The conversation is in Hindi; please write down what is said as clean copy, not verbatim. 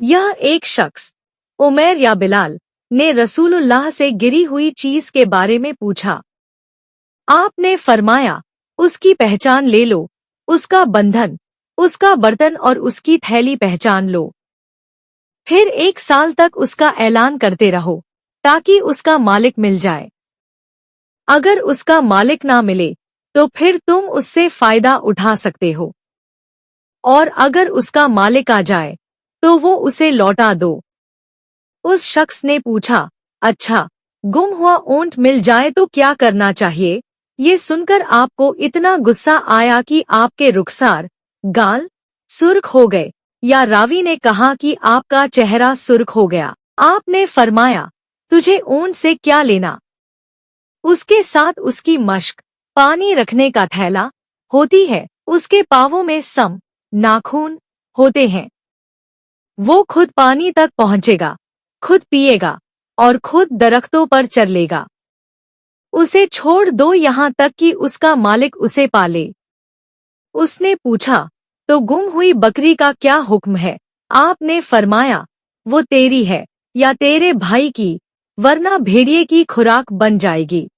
यह एक शख्स, उमैर या बिलाल, ने रसूलुल्लाह से गिरी हुई चीज के बारे में पूछा। आपने फरमाया, उसकी पहचान ले लो, उसका बंधन, उसका बर्तन और उसकी थैली पहचान लो। फिर 1 साल तक उसका ऐलान करते रहो, ताकि उसका मालिक मिल जाए। अगर उसका मालिक ना मिले, तो फिर तुम उससे फायदा उठा सकते हो। और अगर उसका मालिक आ जाए, तो वो उसे लौटा दो। उस शख्स ने पूछा, अच्छा, गुम हुआ ऊंट मिल जाए तो क्या करना चाहिए? ये सुनकर आपको इतना गुस्सा आया कि आपके रुखसार, गाल, सुर्ख हो गए, या रावी ने कहा कि आपका चेहरा सुर्ख हो गया। आपने फरमाया, तुझे ऊंट से क्या लेना? उसके साथ उसकी मश्क, पानी रखने का थैला होती है, उसके पांवों में सम, नाखून होते हैं। वो खुद पानी तक पहुंचेगा, खुद पिएगा और खुद दरख्तों पर चलेगा। उसे छोड़ दो यहाँ तक कि उसका मालिक उसे पाले। उसने पूछा, तो गुम हुई बकरी का क्या हुक्म है? आपने फरमाया, वो तेरी है या तेरे भाई की, वरना भेड़िए की खुराक बन जाएगी।